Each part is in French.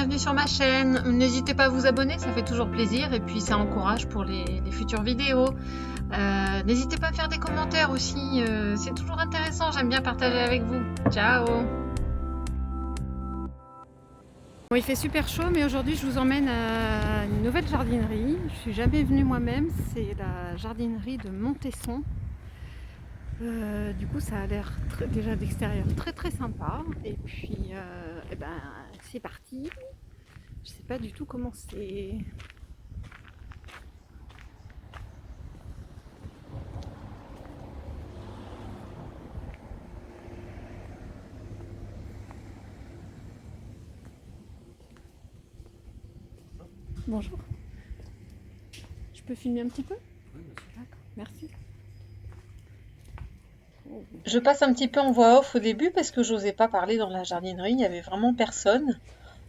bienvenue sur ma chaîne. N'hésitez pas à vous abonner, ça fait toujours plaisir et puis ça encourage pour les futures vidéos. N'hésitez pas à faire des commentaires aussi, c'est toujours intéressant, j'aime bien partager avec vous. Ciao! Bon, il fait super chaud, mais aujourd'hui je vous emmène à une nouvelle jardinerie. Je suis jamais venue moi-même, c'est la jardinerie de Montesson. Du coup ça a l'air déjà d'extérieur très sympa. Et puis c'est parti. Je sais pas du tout comment c'est. Bonjour. Je peux filmer un petit peu? Oui, bien sûr. D'accord, merci. Je passe un petit peu en voix off au début parce que j'osais pas parler dans la jardinerie, il y avait vraiment personne.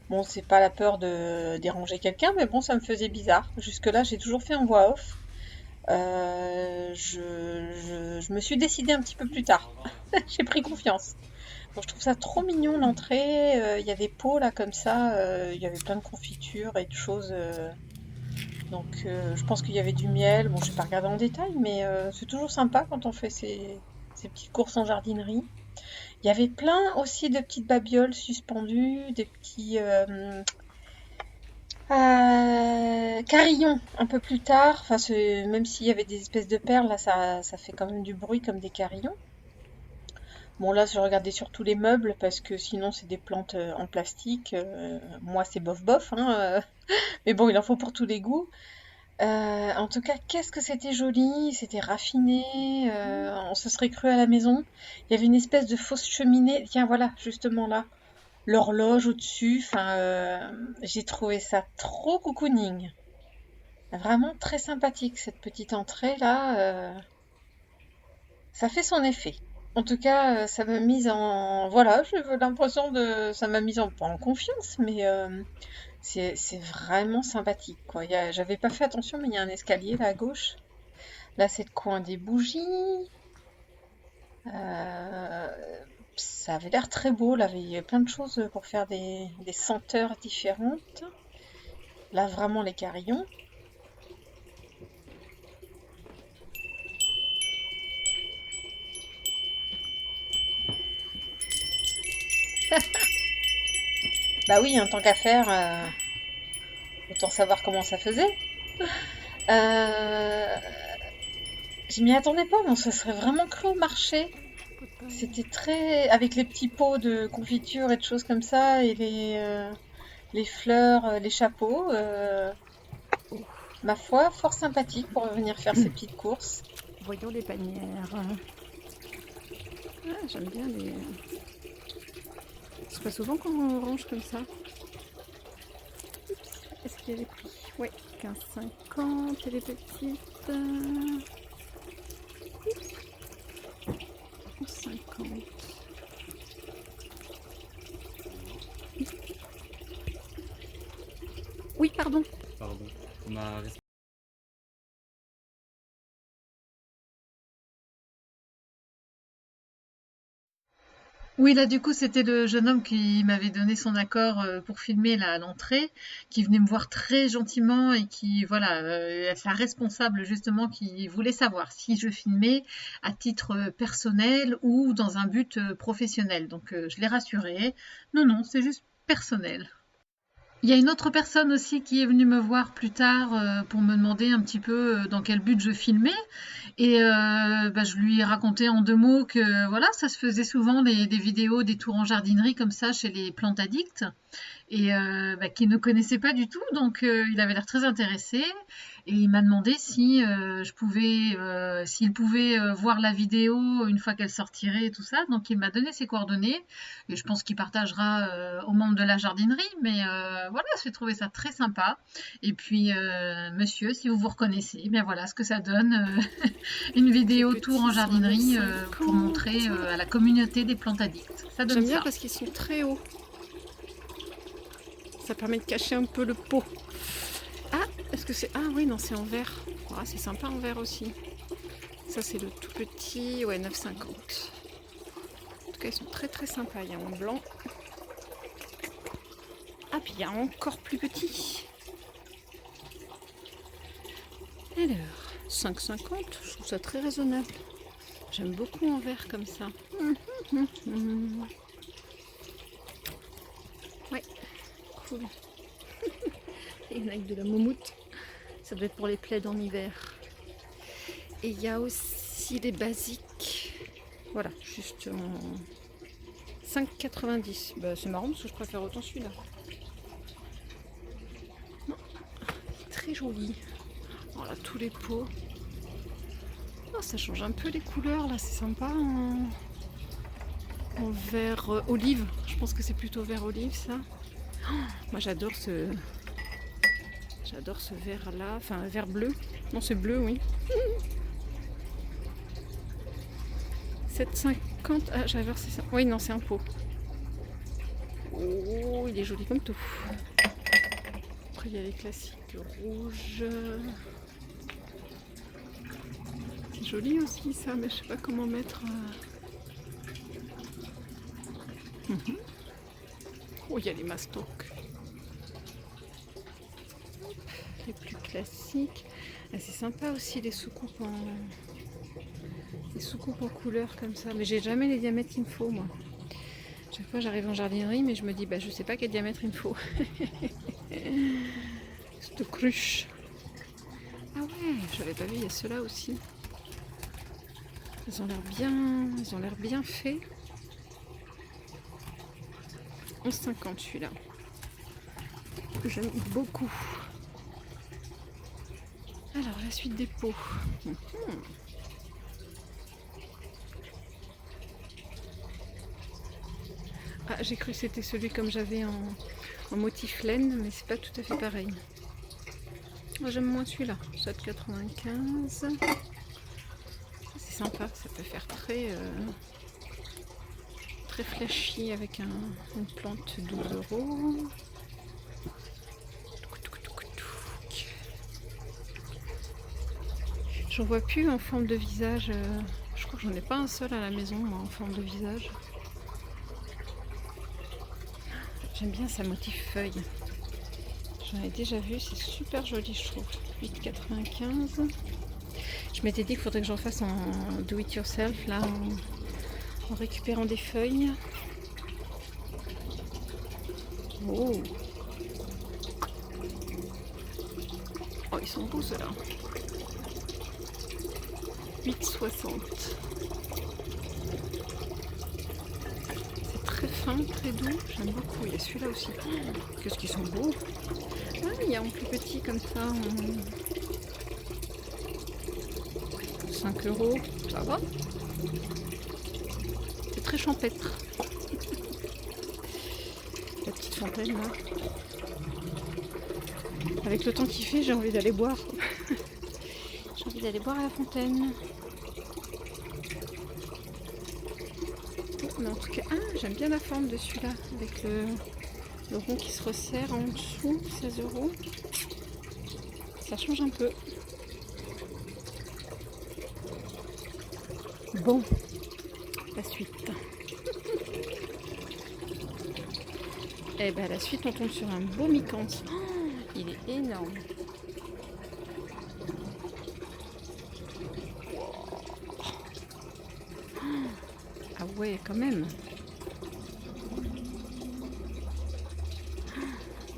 Bon, c'est pas la peur de déranger quelqu'un, mais bon, ça me faisait bizarre. Jusque-là, j'ai toujours fait en voix off. Je me suis décidée un petit peu plus tard. J'ai pris confiance. Bon, je trouve ça trop mignon l'entrée. Il y a des pots là comme ça. Il y avait plein de confitures et de choses. Donc, je pense qu'il y avait du miel. Bon, je vais pas regarder en détail, mais c'est toujours sympa quand on fait ces petites courses en jardinerie. Il y avait plein aussi de petites babioles suspendues, des petits carillons un peu plus tard. Enfin, même s'il y avait des espèces de perles, là, ça fait quand même du bruit comme des carillons. Bon, là, je regardais surtout les meubles parce que sinon, c'est des plantes en plastique. Moi, c'est bof bof, hein, mais bon, il en faut pour tous les goûts. En tout cas, qu'est-ce que c'était joli, c'était raffiné, on se serait cru à la maison. Il y avait une espèce de fausse cheminée. Tiens, voilà, justement là, l'horloge au-dessus. Enfin, j'ai trouvé ça trop cocooning. Vraiment très sympathique cette petite entrée là. Ça fait son effet. En tout cas, ça m'a mise en voilà, j'ai l'impression de ça m'a mise en pas en confiance, mais c'est vraiment sympathique quoi. J'avais pas fait attention, mais il y a un escalier là à gauche. Là, c'est le coin des bougies. Euh, Ça avait l'air très beau. Là, il y avait plein de choses pour faire des senteurs différentes. Là, vraiment les carillons. Bah oui, tant qu'à faire, autant savoir comment ça faisait. Euh, je m'y attendais pas, mais on se serait vraiment cru au marché. C'était très avec les petits pots de confiture et de choses comme ça et les fleurs, les chapeaux. Ma foi, fort sympathique pour venir faire ces petites courses. Voyons les panières. Ah, j'aime bien les. C'est pas souvent qu'on range comme ça. Oups, est-ce qu'il y a les prix? Oui, 15,50 et les petites. 50. Oui, pardon. Pardon. Ma Oui, là, du coup, c'était le jeune homme qui m'avait donné son accord pour filmer là, à l'entrée, qui venait me voir très gentiment et qui, voilà, sa responsable justement, qui voulait savoir si je filmais à titre personnel ou dans un but professionnel. Donc, je l'ai rassuré. Non, non, c'est juste personnel. Il y a une autre personne aussi qui est venue me voir plus tard pour me demander un petit peu dans quel but je filmais. Et je lui ai raconté en 2 mots que voilà, ça se faisait souvent des vidéos, des tours en jardinerie comme ça chez les plantes addicts et qui ne connaissait pas du tout, donc il avait l'air très intéressé et il m'a demandé si je pouvais, s'il pouvait voir la vidéo une fois qu'elle sortirait et tout ça. Donc il m'a donné ses coordonnées et je pense qu'il partagera aux membres de la jardinerie. Mais voilà, j'ai trouvé ça très sympa. Et puis monsieur, si vous vous reconnaissez, eh bien voilà ce que ça donne, une vidéo tour en jardinerie pour montrer à la communauté des plantes addicts. Ça donne ça. J'aime bien parce qu'ils sont très hauts. Ça permet de cacher un peu le pot. Ah, est-ce que c'est... Ah oui, non, c'est en verre. Ah, c'est sympa en verre aussi. Ça, c'est le tout petit. Ouais, 9,50. En tout cas, ils sont très sympas. Il y a en blanc. Hop. puis il y a encore plus petit. Alors, 5,50, je trouve ça très raisonnable. J'aime beaucoup en verre comme ça. Ouais, cool. Il y en a avec de la moumoute. Ça doit être pour les plaids en hiver. Et il y a aussi les basiques. Voilà, juste en 5,90. Bah, c'est marrant parce que je préfère autant celui-là. Très joli. Voilà, tous les pots. Oh, ça change un peu les couleurs là, c'est sympa. En vert olive. Je pense que c'est plutôt vert olive ça. Oh, moi j'adore ce vert là. Enfin, vert bleu. Non, c'est bleu, oui. 7,50. Ah, j'avais voir, c'est ça. Oui, non, c'est un pot. Oh, il est joli comme tout. Après, il y a les classiques rouges. C'est joli aussi, ça, mais je sais pas comment mettre. Oh, il y a les mastocs. Les plus classiques. Ah, c'est sympa aussi les soucoupes en couleur comme ça. Mais j'ai jamais les diamètres qu'il me faut, moi. Chaque fois j'arrive en jardinerie, mais je me dis, bah je sais pas quel diamètre il me faut. Cette cruche. Ah ouais, j'avais pas vu, il y a ceux-là aussi. Ils ont l'air bien faits. 11,50 celui-là. J'aime beaucoup. Alors la suite des pots. Ah, j'ai cru que c'était celui comme j'avais en motif laine, mais c'est pas tout à fait pareil. Moi j'aime moins celui-là, 7,95. C'est sympa, ça peut faire très flashy avec une plante 12 €. J'en vois plus en forme de visage. Je crois que j'en ai pas un seul à la maison, moi, en forme de visage. J'aime bien sa motif feuille. J'en ai déjà vu, c'est super joli, je trouve. 8,95. Je m'étais dit qu'il faudrait que j'en fasse en do it yourself, là, en récupérant des feuilles. Oh, oh, ils sont beaux ceux-là. 8,60. C'est très fin, très doux. J'aime beaucoup. Il y a celui-là aussi. Oh, qu'est-ce qu'ils sont beaux. Ah, il y a un plus petit comme ça. 5 €. Ça va. C'est très champêtre. La petite fontaine là. Avec le temps qu'il fait, j'ai envie d'aller boire. J'ai envie d'aller boire à la fontaine. Mais en tout cas, j'aime bien la forme de celui-là, avec le rond qui se resserre en dessous, 16 €. Ça change un peu. Bon, la suite. Et ben la suite, on tombe sur un beau mi-canti. Oh, il est énorme. Ah ouais, quand même.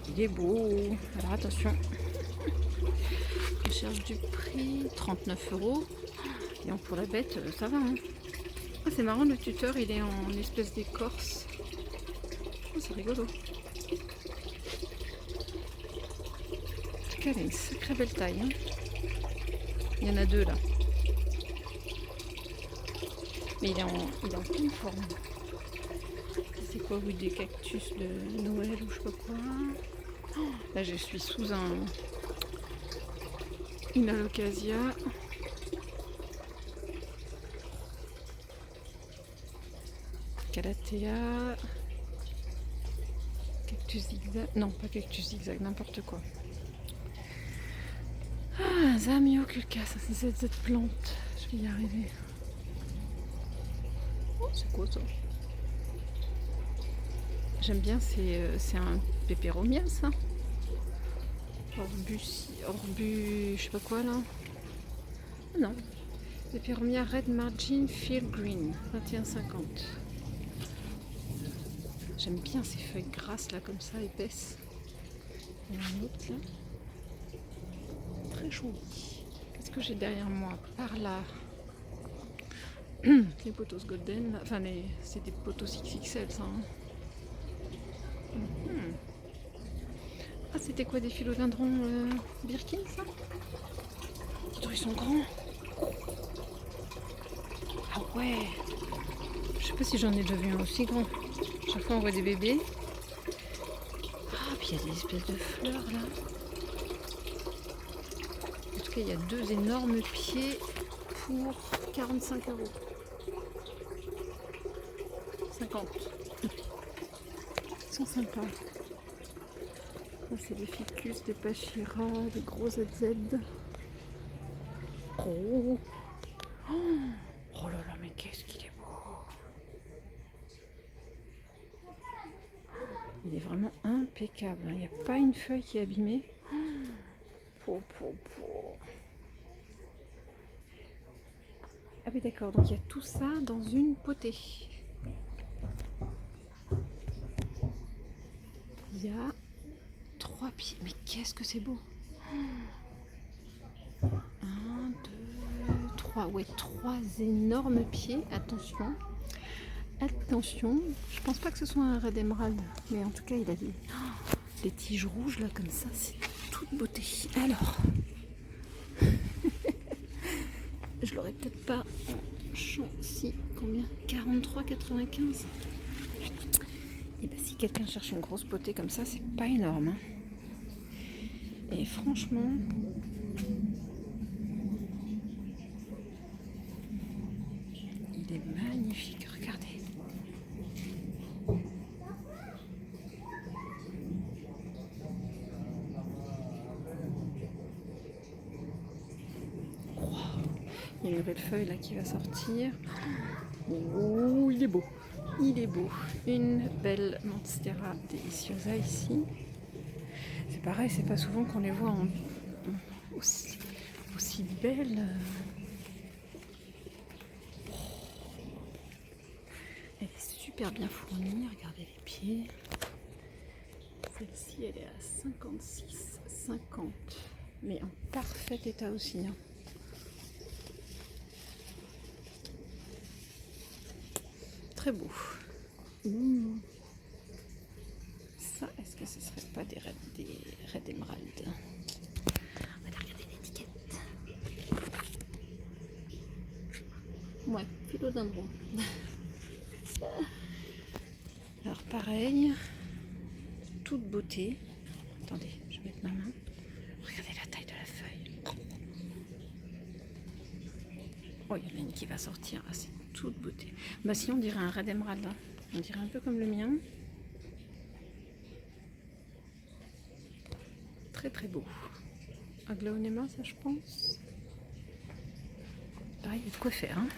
Il est beau. Alors attention. Je cherche du prix. 39 €. Et pour la bête, ça va. Hein. Ah, c'est marrant, le tuteur, il est en espèce d'écorce. Oh, c'est rigolo. En tout cas, elle a une sacrée belle taille. Hein. Il y en a deux là. Mais il est en pleine forme. C'est quoi, oui, des cactus de Noël ou je sais pas quoi. Oh, là, je suis sous une alocasia. Calathea. Cactus zigzag. Non, pas cactus zigzag, n'importe quoi. Ah, Zamioculcas, c'est cette plante. Je vais y arriver. Oh, c'est quoi ça? J'aime bien, c'est un Peperomia, ça. Orbu, je sais pas quoi là. Ah non. Peperomia Red Margin Field Green, 21,50. J'aime bien ces feuilles grasses là, comme ça, épaisses. Il y en a un autre là. Très joli. Qu'est-ce que j'ai derrière moi? Par là. Les potos golden, là. Enfin c'est des potos XXL ça. Hein. Ah, c'était quoi, des philodendrons Birkin, ça? Ils sont grands. Ah ouais. Je sais pas si j'en ai déjà vu un aussi grand. Chaque fois on voit des bébés. Ah, puis il y a des espèces de fleurs là. En tout cas, il y a 2 énormes pieds pour 45 €. 50. Ils sont sympas. Ça, c'est des ficus, des pachira, des gros ZZ. Oh, oh là là, mais qu'est-ce qu'il est beau! Il est vraiment impeccable. Il n'y a pas une feuille qui est abîmée. Ah oui, d'accord. Donc il y a tout ça dans une potée. Il y a 3 pieds. Mais qu'est-ce que c'est beau! 1, 2, 3. Ouais, 3 énormes pieds. Attention. Attention. Je pense pas que ce soit un red emerald. Mais en tout cas, il a des tiges rouges là comme ça. C'est toute beauté. Alors. Je l'aurais peut-être pas en champ. Si, combien? 43,95. Et bah, si quelqu'un cherche une grosse potée comme ça, c'est pas énorme. Hein. Et franchement, il est magnifique. Regardez. Il y a une nouvelle feuille là qui va sortir. Oh, il est beau. Il est beau. Une belle Monstera Deliciosa ici. C'est pareil, c'est pas souvent qu'on les voit aussi belles. Elle est super bien fournie. Regardez les pieds. Celle-ci, elle est à 56,50. Mais en parfait état aussi. Hein. Très beau. Ça, est-ce que ce serait pas des Red Emerald? On va regarder l'étiquette. Ouais, philodendron. Alors pareil, toute beauté. Attendez, je vais mettre ma main. Regardez la taille de la feuille. Oh, il y en a une qui va sortir. Ah, c'est toute beauté. Bah si, on dirait un Red Emerald. Hein. On dirait un peu comme le mien. Très très beau. Aglaonema, ça je pense. Pareil, il y a de quoi faire. Hein.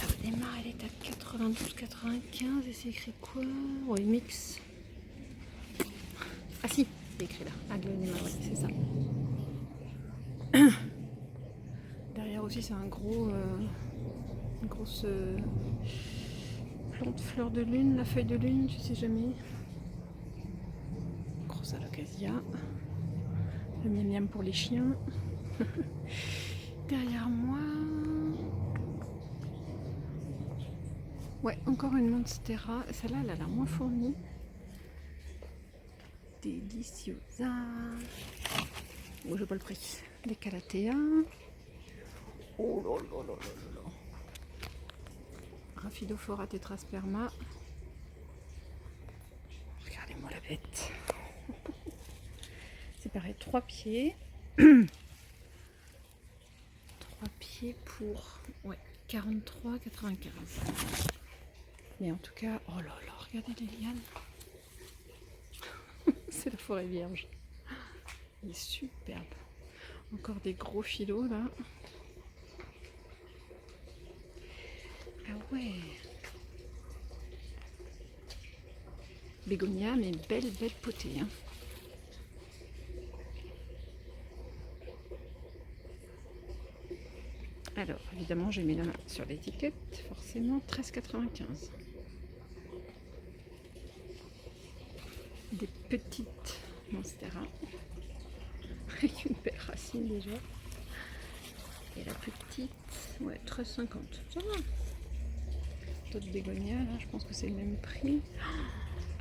Aglaonema, elle est à 92,95 et c'est écrit quoi? Ouais, mix. Ah si, c'est écrit là. Aglaonema, oui, c'est ça. Derrière aussi, c'est un gros, une grosse plante fleur de lune, la feuille de lune, je sais jamais. Grosse alocasia. Le miam miam pour les chiens. Derrière moi. Ouais, encore une Monstera. Celle-là, elle a l'air moins fournie. Deliciosa. Bon, j'ai pas le prix. Les Calathea. Oh là là là là là. Rhaphidophora tetrasperma. Regardez-moi la bête. C'est pareil, 3 pieds. 3 pieds pour 43,95. Mais en tout cas, oh là là, regardez les lianes. C'est la forêt vierge. Il est superbe. Encore des gros filos là. Ah ouais. Bégonia, mais belle potée. Hein. Alors, évidemment, j'ai mis la main sur l'étiquette, forcément 13,95. Des petites Monstera, avec une belle racine déjà. Et la petite, ouais, 13,50. Ça va. D'autres bégonias, là, je pense que c'est le même prix.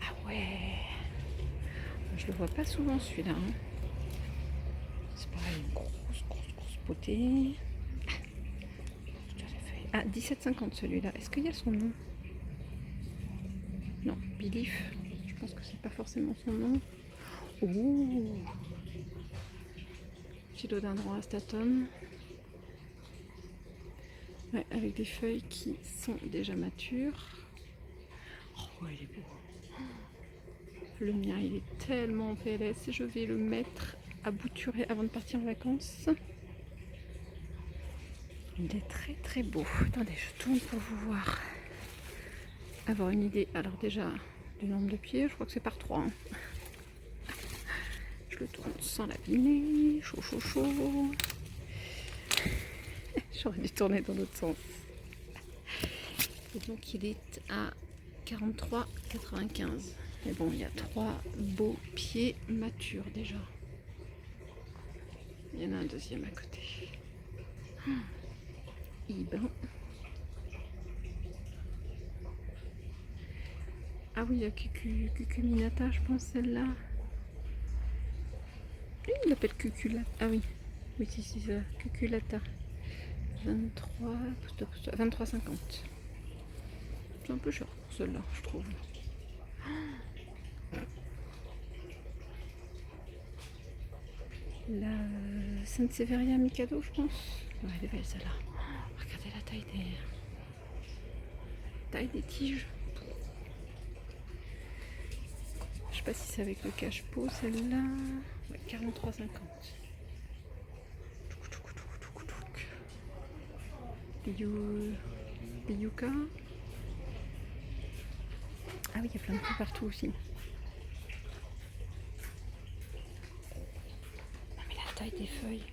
Ah ouais, je le vois pas souvent celui-là. Hein. C'est pareil, une grosse potée. Ah, 17,50 celui-là. Est-ce qu'il y a son nom? Non, Belief. Je pense que c'est pas forcément son nom. Ouh, philodendron astatum. Ouais, avec des feuilles qui sont déjà matures. Oh, il est beau. Le mien, il est tellement PLS. Je vais le mettre à bouturer avant de partir en vacances. Il est très beau. Attendez, je tourne pour vous voir. Avoir une idée. Alors déjà, du nombre de pieds, je crois que c'est par 3. Hein. Je le tourne sans l'abîmer. Chaud. J'aurais dû tourner dans l'autre sens. Et donc il est à 43,95. Mais bon, il y a 3 beaux pieds matures déjà. Il y en a un deuxième à côté. Ibn. Ah oui, il y a Cucuminata, je pense, celle-là. Il l'appelle Cuculata. Ah oui, c'est ça, Cuculata. 23,50. C'est un peu cher pour celle-là, je trouve. La Saint-Séveria Mikado, je pense. Ouais, elle est belle celle-là. Regardez la taille des tiges. Je sais pas si c'est avec le cache-pot celle-là. Ouais, 43,50. Les yucca. Ah oui, il y a plein de trucs partout aussi. Non mais la taille des feuilles.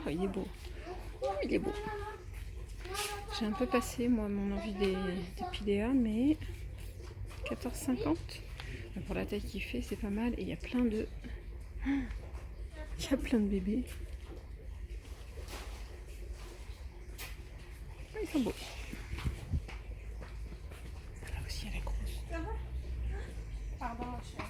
Oh, il est beau. Il est beau. J'ai un peu passé moi mon envie des pilea, mais 14,50. Pour la taille qu'il fait, c'est pas mal. Et il y a plein de... Il y a plein de bébés. Ah, ils sont beaux. Là aussi, elle est grosse. Pardon, ma chérie.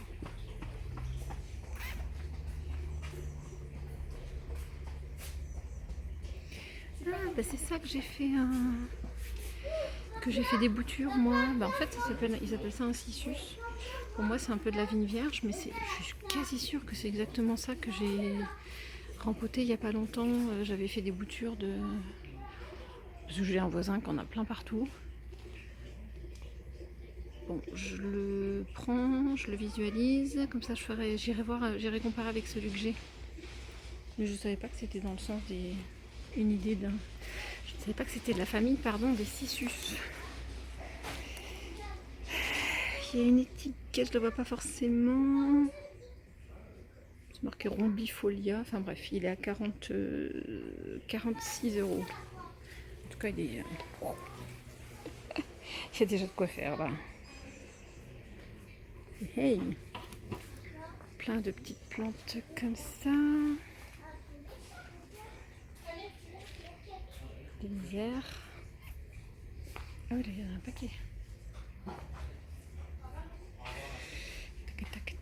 Ah, bah c'est ça que j'ai fait des boutures moi. Bah en fait ils appellent ça un cissus. Pour moi c'est un peu de la vigne vierge, mais je suis quasi sûre que c'est exactement ça que j'ai rempoté il y a pas longtemps. J'avais fait des boutures de... Parce que j'ai un voisin qui en a plein partout. Bon, je le prends, je le visualise, comme ça j'irai comparer avec celui que j'ai. Mais je savais pas que c'était dans le sens des... Une idée d'un... Je ne savais pas que c'était de la famille, pardon, des cissus. Il y a une étiquette, je ne la vois pas forcément. C'est marqué Rombifolia. Enfin bref, il est à 46 €. En tout cas, il est... Il y a déjà de quoi faire là. Hey, plein de petites plantes comme ça. Des misères. Ah oui, là, il y en a un paquet.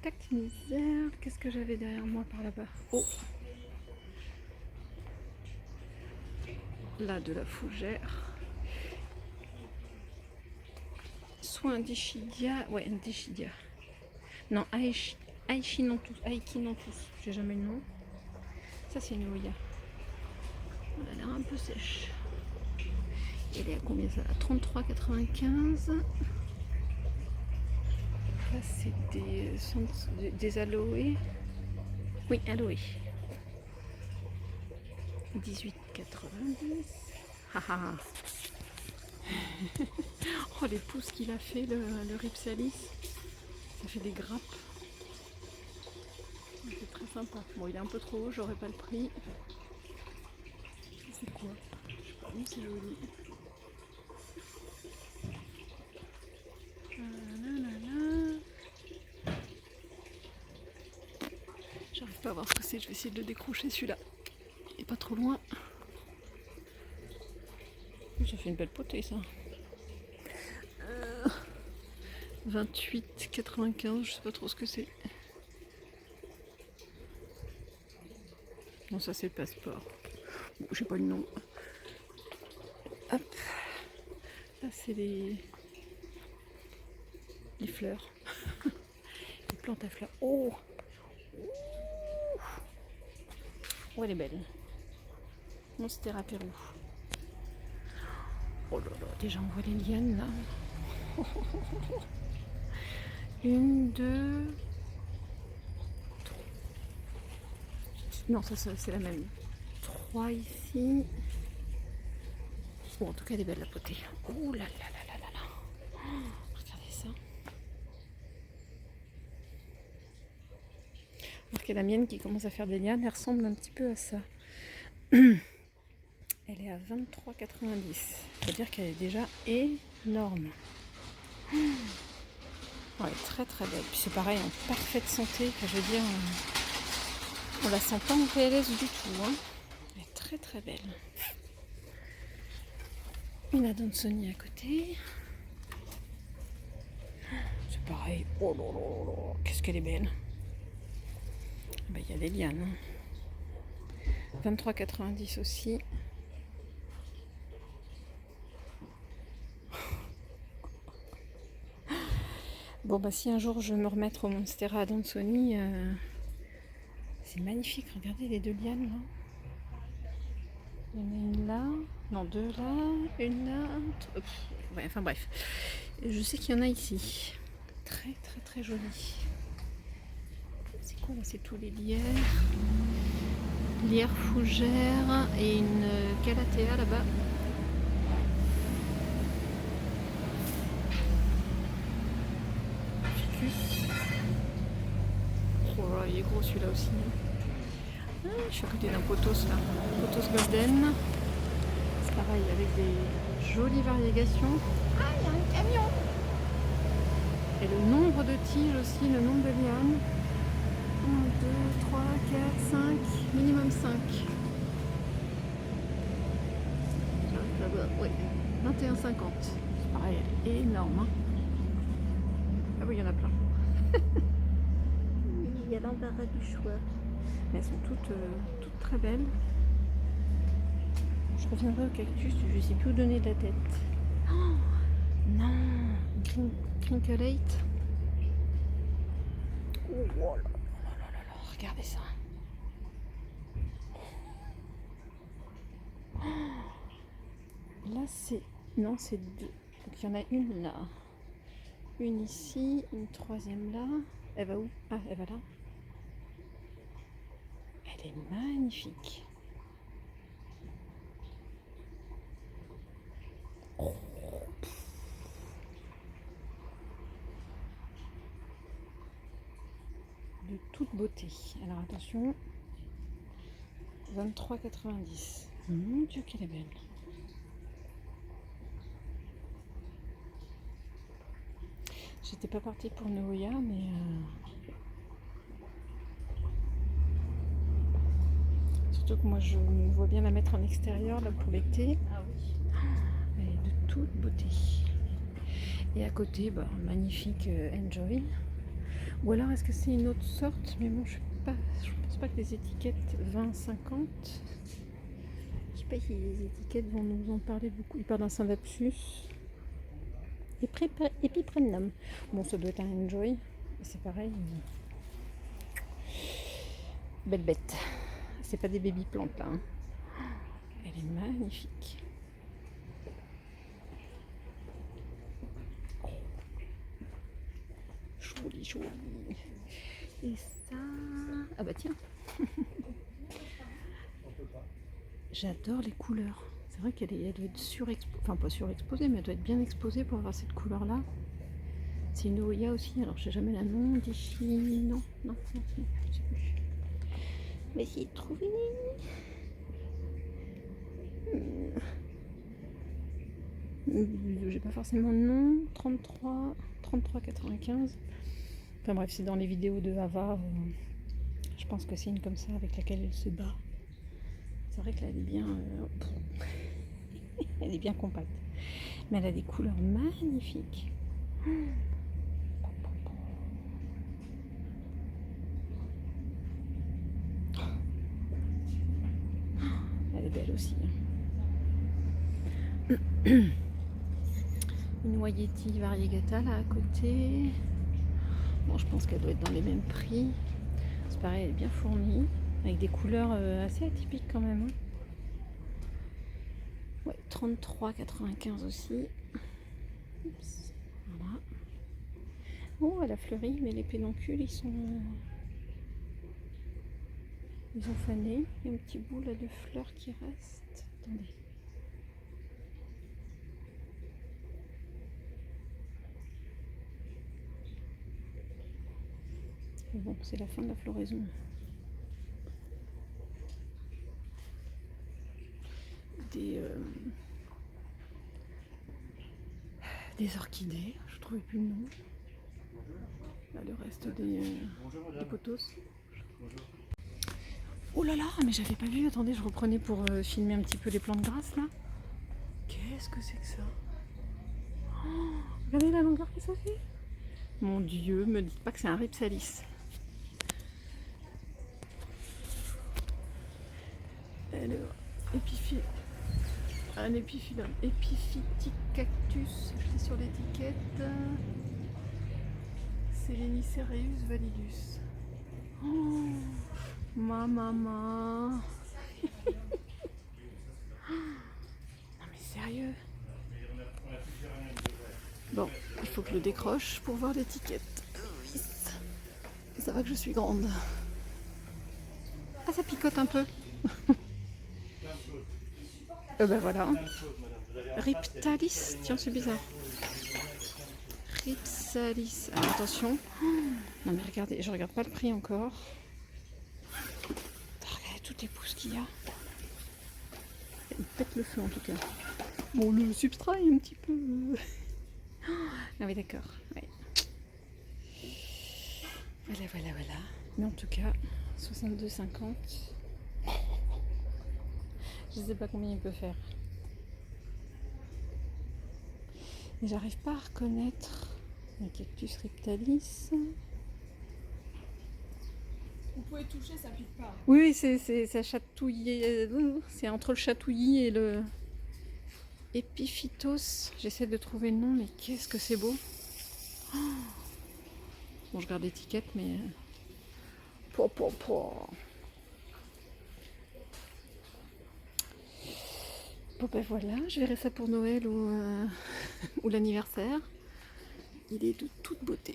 Tac, misère. Qu'est-ce que j'avais derrière moi par là-bas? Oh, là, de la fougère. Soit un Dischidia. Ouais, un Dischidia. Non, Aichinanthus. J'ai jamais le nom. Ça, c'est une Oya. Elle a l'air un peu sèche. Elle est à combien ça? À 33,95. Là, c'est des aloés. Oui, aloés. 18,90. Oh, les pousses qu'il a fait, le Ripsalis. Ça fait des grappes. C'est très sympa. Bon, il est un peu trop haut, j'aurais pas le prix. C'est quoi? Je sais pas, mais c'est joli. J'arrive pas à voir ce que c'est, je vais essayer de le décrocher celui-là. Il est pas trop loin. Ça fait une belle potée ça. 28,95, je sais pas trop ce que c'est. Non, ça c'est le passeport. Bon, j'ai pas le nom. Hop. Là c'est les fleurs. Les plantes à fleurs. Oh! Oh, elle est belle. Monstera Pérou. Oh là là, déjà on voit les lianes là. Une, deux. Non, ça c'est la même. 3 ici. Bon, en tout cas, elle est belle la potée. Oh là là là là là là. Oh, regardez ça. Alors que la mienne qui commence à faire des lianes, elle ressemble un petit peu à ça. Elle est à 23,90. C'est-à-dire qu'elle est déjà énorme. Ouais, très très belle. Puis c'est pareil, en parfaite santé. Enfin, je veux dire, on la sent pas en PLS du tout. Hein. Elle est très très belle. Une Adansonii à côté. C'est pareil. Oh là là là là. Qu'est-ce qu'elle est belle. Bah, y a des lianes. Hein. 23,90 aussi. Bon bah si un jour je veux me remettre au Monstera Adansonii, c'est magnifique, regardez les deux lianes là. Il y en a une là, non deux là, une là, ouais, enfin bref. Je sais qu'il y en a ici. Très très très joli. C'est quoi là? C'est tous les lierres. Lierre fougère et une calathea là-bas. Oh là, il est gros celui-là aussi. Ah, je suis à côté d'un pothos là. Pothos golden. C'est pareil avec des jolies variegations. Ah, il y a un camion. Et le nombre de tiges aussi, le nombre de lianes. 1, 2, 3, 4, 5, minimum 5. Là-bas, oui. 21,50. C'est pareil, énorme. Hein. Ah oui, il y en a plein. Il y a l'embarras du choix. Mais elles sont toutes très belles. Je reviendrai au cactus, je ne sais plus où donner de la tête. Oh, non, Crinklate. Oh là là là là là, regardez ça. Là c'est... Non, c'est deux. Donc il y en a une là. Une ici, une troisième là. Elle va où? Ah, elle va là. Elle est magnifique. Oh. De toute beauté. Alors attention. 23,90. Mon Dieu, qu'elle est belle. J'étais pas partie pour Noya, mais surtout que moi je me vois bien la mettre en extérieur là pour l'été. Ah oui. Elle est de toute beauté. Et à côté, bah, magnifique Enjoy. Ou alors est-ce que c'est une autre sorte? Mais bon, je pense pas que les étiquettes 20-50. Je sais pas si les étiquettes vont nous en parler beaucoup. Il parle d'un Syndapsus. Epiprenum. Bon, ça doit être un Enjoy. C'est pareil. Belle bête. C'est pas des baby plantes là. Hein. Elle est magnifique. Joli, joli. Et ça... Ah bah tiens. J'adore les couleurs. C'est vrai elle doit être surexposée, enfin pas surexposée, mais elle doit être bien exposée pour avoir cette couleur-là. C'est une Oya aussi, alors je sais jamais le nom, Dishi, non, je sais plus. On va essayer de trouver. J'ai pas forcément le nom, 33,95. Enfin bref, c'est dans les vidéos de Ava. Je pense que c'est une comme ça avec laquelle elle se bat. C'est vrai qu'elle est bien, elle est bien compacte, mais elle a des couleurs magnifiques. Elle est belle aussi. Une Wayeti Variegata là à côté. Bon, je pense qu'elle doit être dans les mêmes prix. C'est pareil, elle est bien fournie, avec des couleurs assez atypiques quand même. Ouais, 33,95 aussi. Oups, voilà. Oh, elle a fleuri, mais les pédoncules, ils ont fané. Il y a un petit bout là de fleurs qui reste. Attendez. Bon, c'est la fin de la floraison. Des orchidées, je ne trouvais plus le nom. Là, le reste des pothos. Oh là là, mais j'avais pas vu, attendez, je reprenais pour filmer un petit peu les plantes grasses là. Qu'est-ce que c'est que ça? Oh, regardez la longueur que ça fait. Mon Dieu, me dites pas que c'est un Rhipsalis. Alors, un épiphyllum, épiphytique cactus, c'est sur l'étiquette. Selenicereus validus. Oh, ma maman. Non mais sérieux. Bon, il faut que je le décroche pour voir l'étiquette. Oui. Ça va que je suis grande. Ah, ça picote un peu. Ben voilà. Rhipsalis, tiens, c'est bizarre. Rhipsalis. Alors, attention. Non mais regardez, je regarde pas le prix encore. Regardez toutes les pousses qu'il y a. Il pète le feu en tout cas. Bon, le substrat est un petit peu... Ah oui, d'accord. Ouais. Voilà. Mais en tout cas, 62,50. Je sais pas combien il peut faire. Mais j'arrive pas à reconnaître un cactus Rhipsalis. Vous pouvez toucher, ça pique pas. Oui, c'est chatouillé. C'est entre le chatouillis et le épiphytos. J'essaie de trouver le nom, mais qu'est-ce que c'est beau. Oh, bon, je garde l'étiquette, mais... Bon ben voilà, je verrai ça pour Noël ou l'anniversaire. Il est de toute beauté.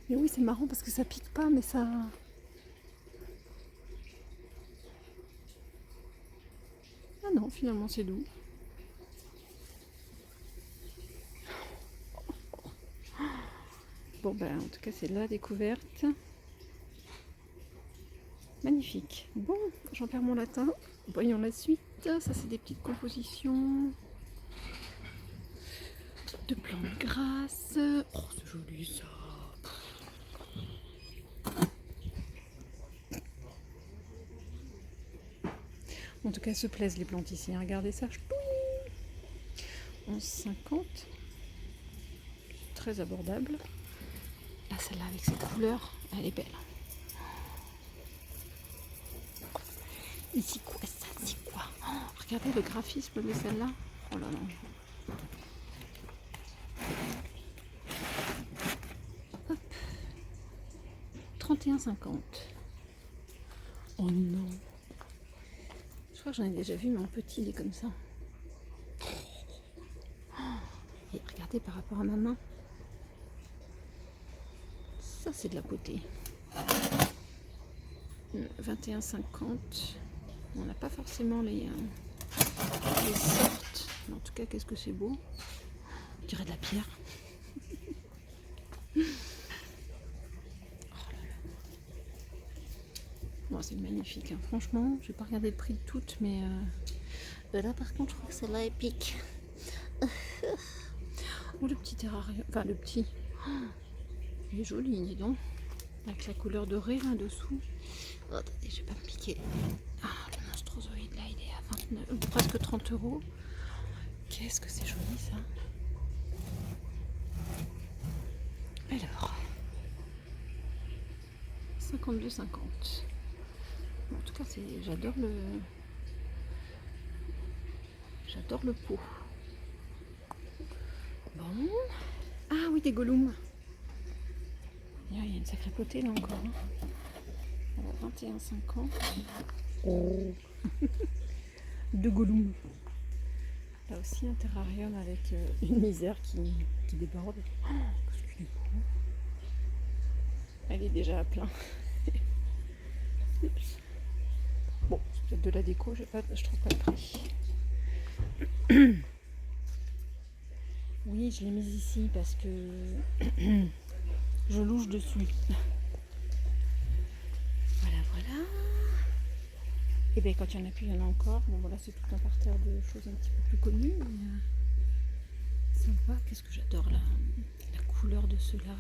Mais oui, c'est marrant parce que ça pique pas, mais ça... Ah non, finalement c'est doux. Bon ben en tout cas c'est la découverte. Magnifique. Bon, j'en perds mon latin. Voyons la suite. Ça c'est des petites compositions de plantes grasses. Oh c'est joli ça. En tout cas, elles se plaisent les plantes ici. Regardez ça. 11,50. Très abordable. Là, celle-là avec cette couleur, elle est belle. Et c'est quoi ça? C'est quoi? Oh, regardez le graphisme de celle-là. Oh là là. Hop. 31,50. Oh non. Je crois que j'en ai déjà vu, mais en petit, il est comme ça. Et regardez par rapport à ma main. Ça, c'est de la beauté. 21,50. On n'a pas forcément les les sortes. Mais en tout cas, qu'est-ce que c'est beau. On dirait de la pierre. Bon, c'est magnifique, hein. Franchement, je vais pas regarder le prix de toutes, mais là par contre, je crois que celle-là est pique. Oh, le petit terrarium, enfin le petit, il est joli, dis donc, avec la couleur dorée là dessous. Oh, attendez, je vais pas me piquer. Ah, le monstrozoïde là, il est à 29, presque 30 €. Qu'est-ce que c'est joli ça. Alors, 52,50. En tout cas, j'adore le pot. Bon. Ah oui, des golems. Il y a une sacrée potée là encore. Hein. Alors, 21,50. Oh. Deux golems. Là aussi, un terrarium avec une misère qui déborde. Oh, qu'est-ce qu'il est beau. Elle est déjà à plein. Bon, c'est peut-être de la déco, je trouve pas le prix. Oui, je l'ai mise ici parce que je louche dessus. Voilà. Et bien quand il y en a plus, il y en a encore. Bon voilà, c'est tout un parterre de choses un petit peu plus connues. Mais, sympa. Qu'est-ce que j'adore là, la couleur de ceux-là. Là.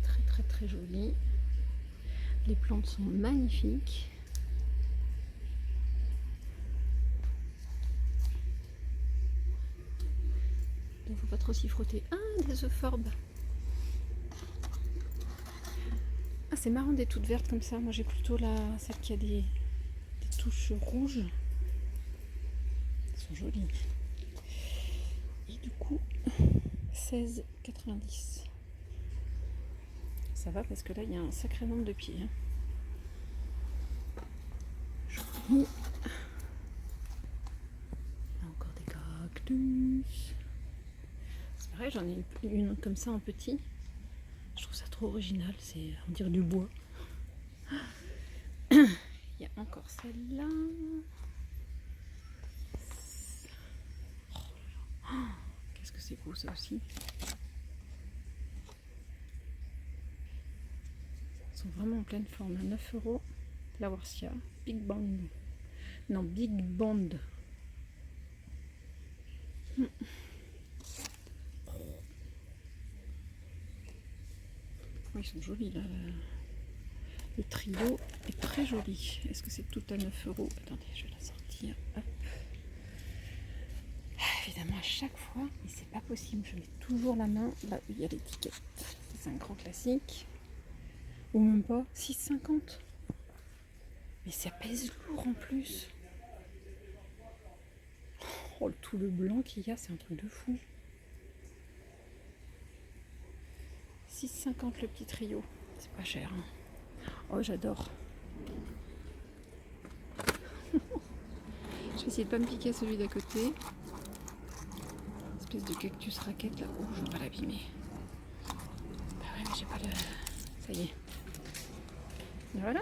Très très très joli. Les plantes sont magnifiques. Il ne faut pas trop s'y frotter. Ah, des euphorbes. Ah, c'est marrant des toutes vertes comme ça. Moi j'ai plutôt celle qui a des touches rouges. Elles sont jolies. Et du coup, 16,90. Ça va parce que là il y a un sacré nombre de pieds. Hein. Joli. Encore des cactus. C'est pareil, j'en ai une comme ça en petit. Je trouve ça trop original, on dirait du bois. Il y a encore celle-là. Oh, qu'est-ce que c'est beau ça aussi. Ils sont vraiment en pleine forme. À 9 €. La Warsia. Big Band. Non, Big Band. Ils sont jolis là. Le trio est très joli. Est-ce que c'est tout à 9 €? Attendez, je vais la sortir. Hop. Évidemment, à chaque fois, mais c'est pas possible. Je mets toujours la main là où il y a l'étiquette. C'est un grand classique. Ou même pas. 6,50. Mais ça pèse lourd en plus. Oh, tout le blanc qu'il y a, c'est un truc de fou. 6,50 le petit trio. C'est pas cher. Hein. Oh, j'adore. Je vais essayer de pas me piquer à celui d'à côté. Espèce de cactus raquette là. Oh, je vais pas l'abîmer. Bah ouais, mais j'ai pas le. Ça y est. Et voilà.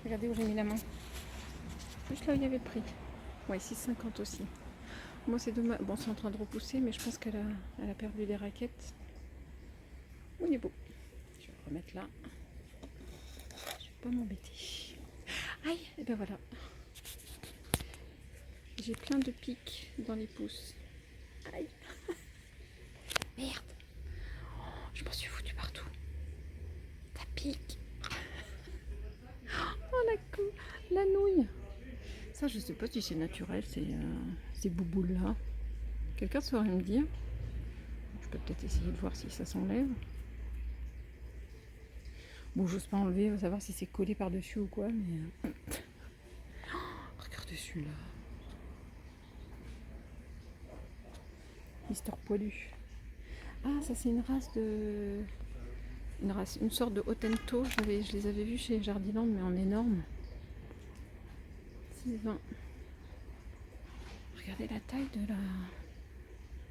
Regardez où j'ai mis la main. Juste là où il y avait le prix. Ouais, 6,50 aussi. Moi, c'est dommage. Bon, c'est en train de repousser, mais je pense qu'elle a perdu des raquettes. Oh, il est beau. Je vais le remettre là. Je vais pas m'embêter. Aïe, et ben voilà. J'ai plein de pics dans les pouces. Aïe. Merde. Oh, je m'en suis foutue partout. Ça pique. Oh, la nouille. Ça, je sais pas si c'est naturel, ces bouboules là. Quelqu'un saurait me dire. Je peux peut-être essayer de voir si ça s'enlève. Bon, j'ose pas enlever, on va savoir si c'est collé par-dessus ou quoi, mais... Oh, regardez celui-là. Mister Poilu. Ah, ça c'est une race de... Une sorte de Hotento. Je les avais vus chez Jardiland, mais en énorme. 6,20. Regardez la taille de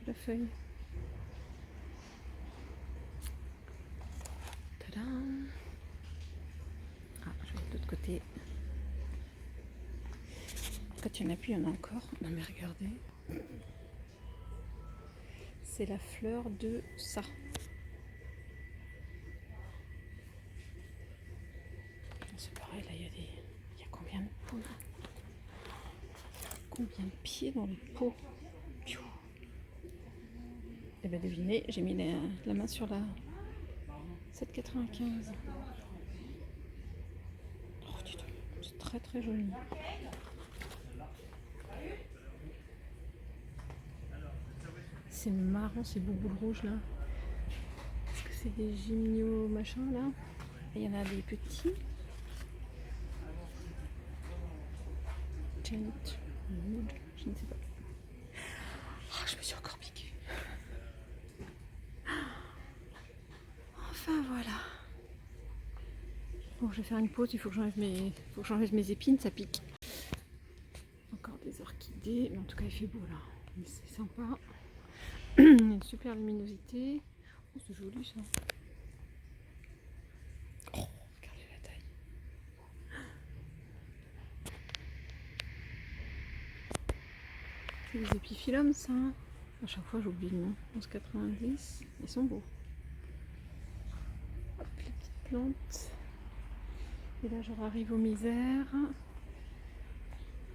la feuille. Tadam! Ah, je vais de l'autre côté. Quand il n'y en a plus, il y en a encore. Non mais regardez. C'est la fleur de ça. C'est pareil, là, il y a combien de pots là? Combien de pieds dans les pots? Et bien devinez, j'ai mis la main sur la 7,95. Oh, dis donc, c'est très très joli. C'est marrant ces bouboules rouges là. Est-ce que c'est des gymnios machin là? Il y en a des petits. Giant wood, je ne sais pas. Oh, je me suis encore piquée. Enfin voilà. Bon, je vais faire une pause, il faut que j'enlève mes épines, ça pique. Encore des orchidées, mais en tout cas il fait beau là. C'est sympa. Une super luminosité. Oh, c'est joli ça. Oh, regardez la taille. C'est des épiphyllums ça. À chaque fois j'oublie le nom. 11,90. Ils sont beaux. Hop, les petites plantes. Et là je arrive aux misères.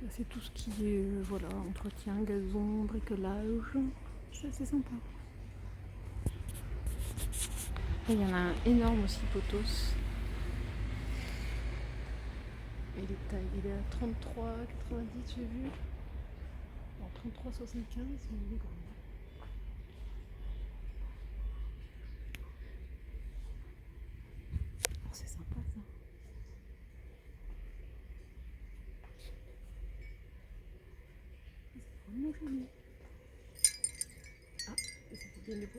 C'est tout ce qui est voilà, entretien, gazon, bricolage. Ça c'est sympa. Et il y en a un énorme aussi, potos. Il est taille, il est à 33,90 j'ai vu. En 33,75, mais il est grand. Oh, c'est sympa ça. C'est vraiment joli. Ah, et ça fait bien le 27,90.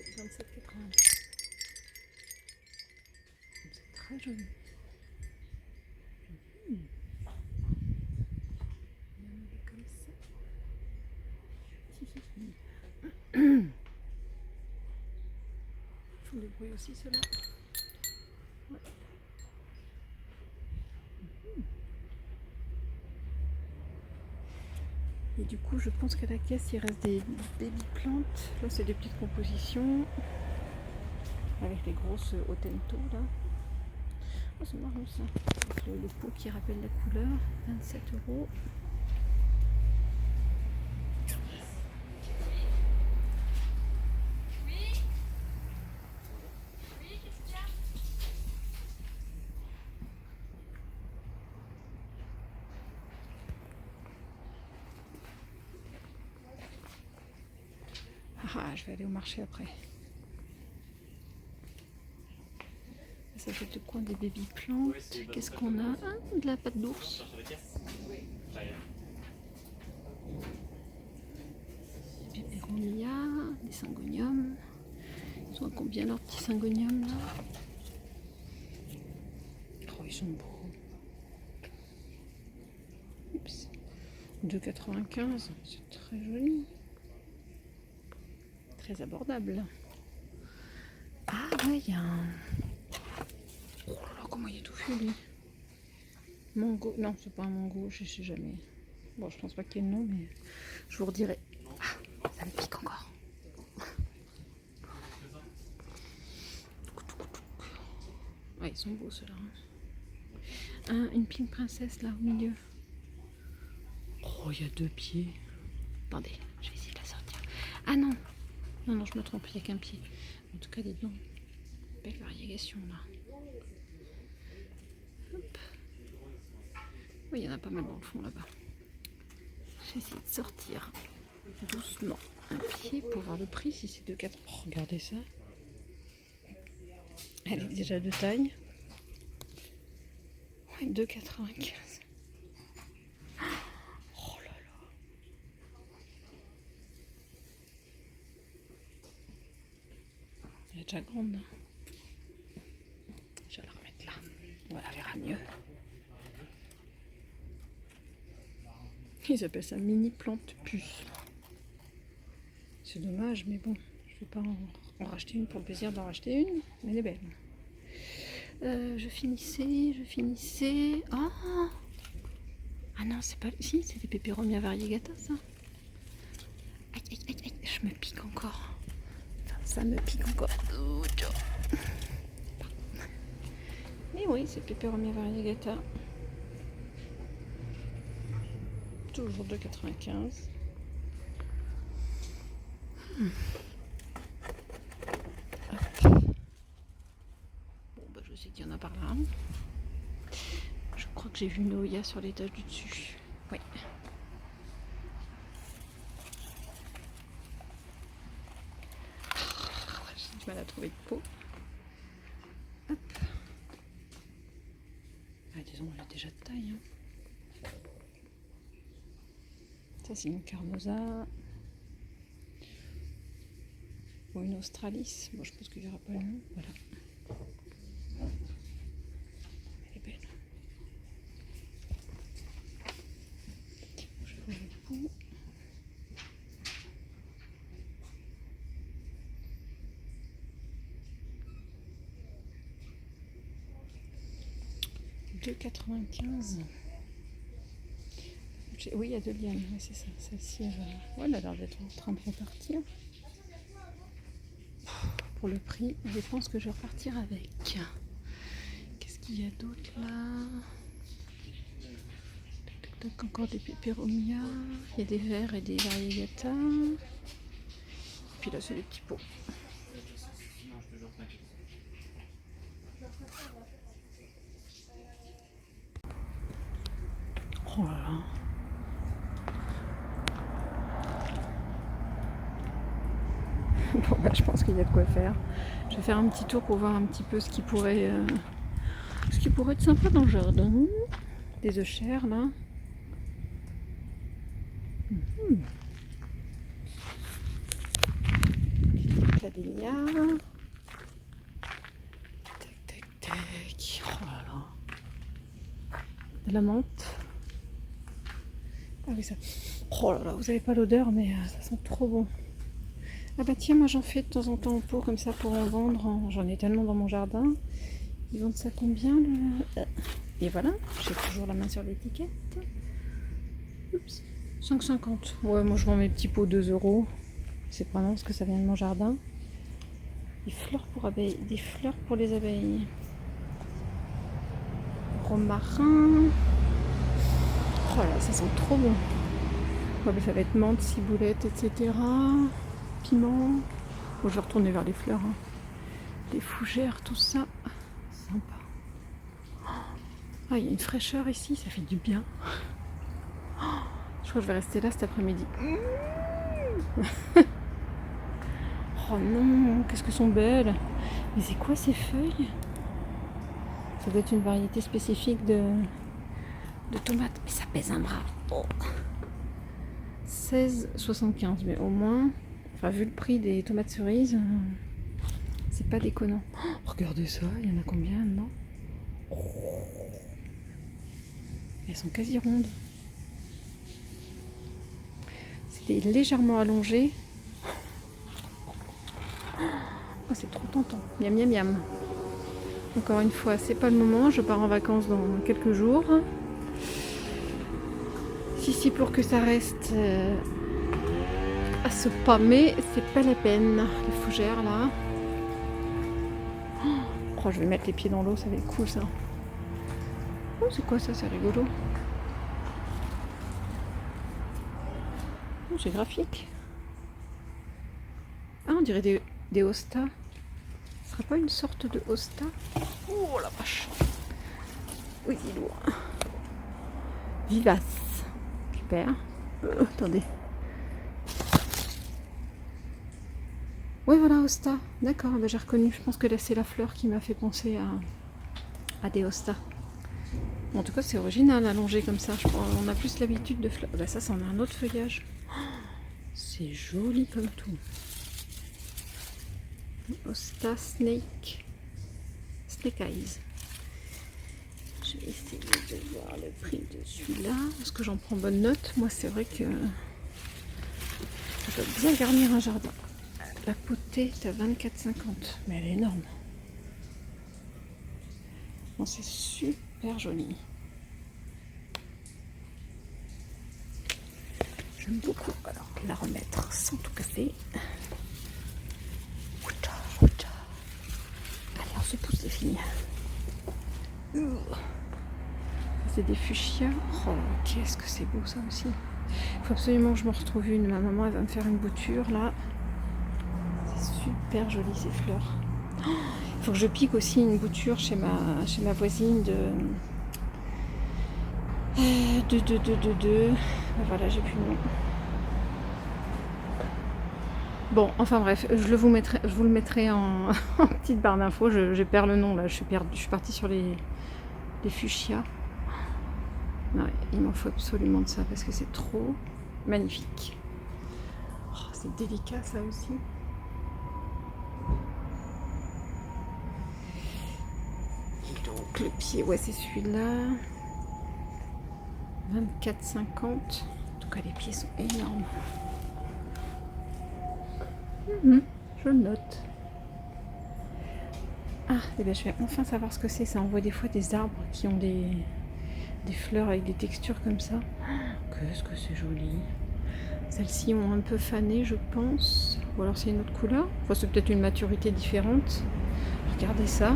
C'est très joli. Comme ça. Ils font des bruits aussi ceux-là. Ouais. Et du coup je pense qu'à la caisse il reste des baby plantes. Là c'est des petites compositions. Avec les grosses Otento là. Oh, c'est marrant ça. Avec le pot qui rappelle la couleur. 27 €. Ah, je vais aller au marché après. Ça fait de quoi des baby plantes? Qu'est-ce qu'on a? Ah, de la pâte d'ours. Des pépéronias, des syngoniums. Ils sont à combien leurs petits syngoniums là? Oh, ils sont beaux. Oups. 2,95, c'est très joli. Très abordable. Ah ouais, il y a un... Oh là là, comment il est touffu lui. Mango, non c'est pas un mango, je sais jamais. Bon, je pense pas qu'il y ait le nom, mais je vous redirai. Ah, ça me pique encore. Ouais, ils sont beaux ceux-là. Une pink princesse là au milieu. Oh, il y a 2 pieds. Attendez, je vais essayer de la sortir. Ah non, non, je me trompe, il n'y a qu'un pied. En tout cas, dites donc, belle variégation là. Hop. Oui, il y en a pas mal dans le fond là-bas. Je vais essayer de sortir doucement un pied pour voir le prix si c'est 2,4. Oh, regardez ça. Elle est déjà de taille. Ouais, 2,95. Oh là là. Elle est déjà grande. Je vais la remettre là. On la verra mieux. Ils appellent ça mini plante puce. C'est dommage, mais bon, je vais pas en racheter une pour le plaisir d'en racheter une, mais elle est belle. Je finissais. Oh, Ah non, c'est pas... Si, c'est des Peperomia variegata, ça. Aïe, aïe, aïe, aïe, je me pique encore. Enfin, ça me pique encore. Mais oui, c'est Peperomia variegata. Toujours 2,95. Bon, bah, je sais qu'il y en a par là. Je crois que j'ai vu une Oya sur l'étage du dessus. Oui. J'ai du mal à trouver de peau. Hop. Ah, disons, elle est déjà de taille. Hein. Ça, c'est une Carnosa. Ou une Australis. Bon, je pense qu'il n'y aura pas le nom. Voilà. Elle est belle. Je vais le bout. $2,95. Oui, il y a 2 lianes. Oui, c'est ça. Celle-ci, elle a l'air d'être en train de repartir. Pour le prix, je pense que je vais repartir avec. Qu'est-ce qu'il y a d'autre là? Tac, tac, tac, encore des Peperomia. Il y a des verts et des variegata. Et puis là, c'est des petits pots. Oh là là. Bon, bah, je pense qu'il y a de quoi faire. Je vais faire un petit tour pour voir un petit peu ce qui pourrait être sympa dans le jardin. Des œufs chers là. Cadelia. Tac, tac, tac. Oh là là. De la menthe. Ah oui, ça. Oh là là, vous avez pas l'odeur, mais ça sent trop bon. Ah bah tiens, moi j'en fais de temps en temps en pot comme ça pour en vendre. J'en ai tellement dans mon jardin. Ils vendent ça combien le... Et voilà, j'ai toujours la main sur l'étiquette. Oups, 5,50. Ouais, moi je vends mes petits pots 2 €. C'est vraiment parce que ça vient de mon jardin. Des fleurs pour abeilles, des fleurs pour les abeilles. Romarin. Oh là, ça sent trop bon. Ouais, bah, ça va être menthe, ciboulette, etc. Piment. Bon, je vais retourner vers les fleurs. Hein. Les fougères, tout ça. Sympa. Ah, il y a une fraîcheur ici, ça fait du bien. Je crois que je vais rester là cet après-midi. Oh non, qu'est-ce que sont belles. Mais c'est quoi ces feuilles? Ça doit être une variété spécifique de tomates. Mais ça pèse un bras. Oh. 16,75. Mais au moins, enfin, vu le prix des tomates cerises, c'est pas déconnant. Oh, regardez ça, il y en a combien maintenant? Elles sont quasi rondes. C'était légèrement allongé. Oh, c'est trop tentant. Miam miam miam. Encore une fois, c'est pas le moment. Je pars en vacances dans quelques jours. Si pour que ça reste à se pâmer, c'est pas la peine. Les fougères là. Oh, je vais mettre les pieds dans l'eau, ça va être cool ça. Oh, c'est quoi ça? C'est rigolo. Oh, c'est graphique. Ah, on dirait des hostas. Ce serait pas une sorte de hosta? Oh la vache. Oui, il est lourd. Vivace. Super. Attendez. Oui, voilà, hosta. D'accord, bah, j'ai reconnu. Je pense que là, c'est la fleur qui m'a fait penser à des hostas. En tout cas, c'est original, allongé comme ça. Je crois on a plus l'habitude de fleurs. Bah, ça en a un autre feuillage. C'est joli comme tout. Hosta Snake. Snake Eyes. Je vais essayer de voir le prix de celui-là. Est-ce que j'en prends bonne note? Moi, c'est vrai que je dois bien garnir un jardin. La potée est à 24,50. Mais elle est énorme. Bon, c'est super joli. J'aime beaucoup. Alors, la remettre sans tout casser. Allez, on se pousse les filles. C'est des fuchsias. Oh, qu'est-ce que c'est beau ça aussi. Il faut absolument que je me retrouve une. Ma maman, elle va me faire une bouture là. C'est super joli ces fleurs. Il faut que je pique aussi une bouture chez ma voisine voilà, j'ai plus le nom. Bon, enfin bref, je vous le mettrai en petite barre d'infos. Je perds le nom là, je suis partie sur les fuchsias. Ouais, il m'en faut absolument de ça parce que c'est trop magnifique. Oh, c'est délicat ça aussi. Et donc le pied, ouais, c'est celui-là. 24,50. En tout cas, les pieds sont énormes. Je le note. Ah, et bien je vais enfin savoir ce que c'est. Ça envoie des fois des arbres qui ont des fleurs avec des textures comme ça. Qu'est-ce que c'est joli. Celles-ci ont un peu fané, je pense. Ou alors c'est une autre couleur. Enfin, c'est peut-être une maturité différente. Regardez ça.